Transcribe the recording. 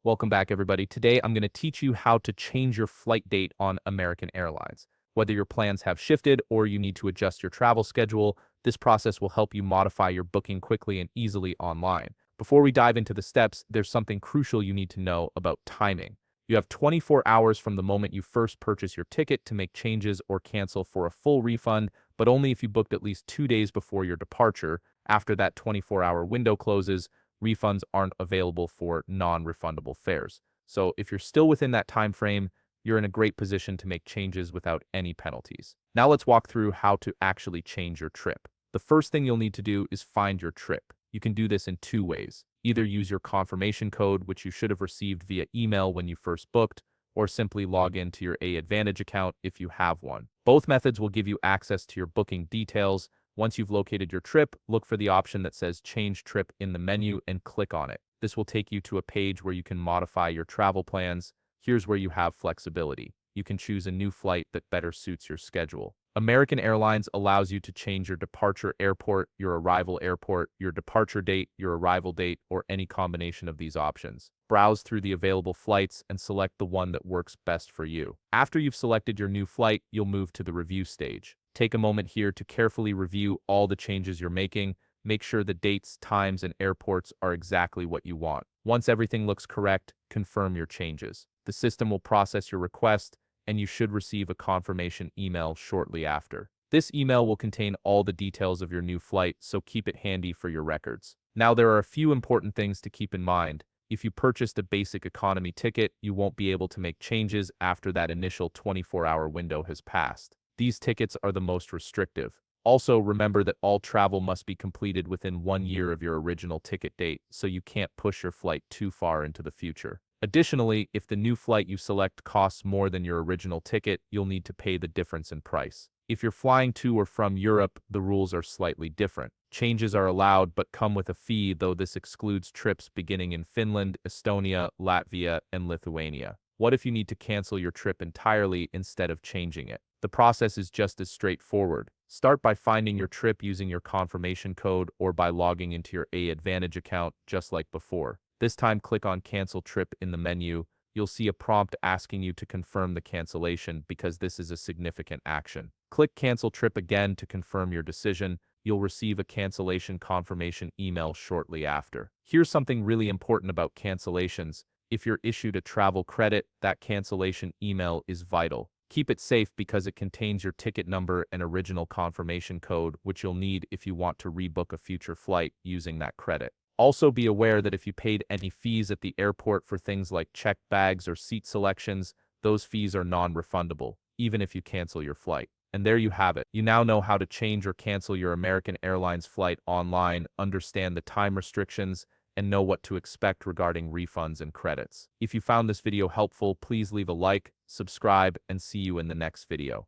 Welcome back, everybody. Today, I'm going to teach you how to change your flight date on American Airlines. Whether your plans have shifted or you need to adjust your travel schedule, this process will help you modify your booking quickly and easily online. Before we dive into the steps, there's something crucial you need to know about timing. You have 24 hours from the moment you first purchase your ticket to make changes or cancel for a full refund, but only if you booked at least 2 days before your departure. After that 24-hour window closes, refunds aren't available for non-refundable fares. So if you're still within that time frame, you're in a great position to make changes without any penalties. Now let's walk through how to actually change your trip. The first thing you'll need to do is find your trip. You can do this in two ways. Either use your confirmation code, which you should have received via email when you first booked, or simply log into your AAdvantage account if you have one. Both methods will give you access to your booking details. Once you've located your trip, look for the option that says Change Trip in the menu and click on it. This will take you to a page where you can modify your travel plans. Here's where you have flexibility. You can choose a new flight that better suits your schedule. American Airlines allows you to change your departure airport, your arrival airport, your departure date, your arrival date, or any combination of these options. Browse through the available flights and select the one that works best for you. After you've selected your new flight, you'll move to the review stage. Take a moment here to carefully review all the changes you're making. Make sure the dates, times, and airports are exactly what you want. Once everything looks correct, confirm your changes. The system will process your request, and you should receive a confirmation email shortly after. This email will contain all the details of your new flight, so keep it handy for your records. Now, there are a few important things to keep in mind. If you purchased a basic economy ticket, you won't be able to make changes after that initial 24-hour window has passed. These tickets are the most restrictive. Also, remember that all travel must be completed within 1 year of your original ticket date, so you can't push your flight too far into the future. Additionally, if the new flight you select costs more than your original ticket, you'll need to pay the difference in price. If you're flying to or from Europe, the rules are slightly different. Changes are allowed but come with a fee, though this excludes trips beginning in Finland, Estonia, Latvia, and Lithuania. What if you need to cancel your trip entirely instead of changing it? The process is just as straightforward. Start by finding your trip using your confirmation code or by logging into your AAdvantage account just like before. This time, click on Cancel Trip in the menu. You'll see a prompt asking you to confirm the cancellation because this is a significant action. Click Cancel Trip again to confirm your decision. You'll receive a cancellation confirmation email shortly after. Here's something really important about cancellations. If you're issued a travel credit, that cancellation email is vital. Keep it safe because it contains your ticket number and original confirmation code, which you'll need if you want to rebook a future flight using that credit. Also be aware that if you paid any fees at the airport for things like checked bags or seat selections, those fees are non-refundable, even if you cancel your flight. And there you have it. You now know how to change or cancel your American Airlines flight online, understand the time restrictions, and know what to expect regarding refunds and credits. If you found this video helpful, please leave a like, subscribe, and see you in the next video.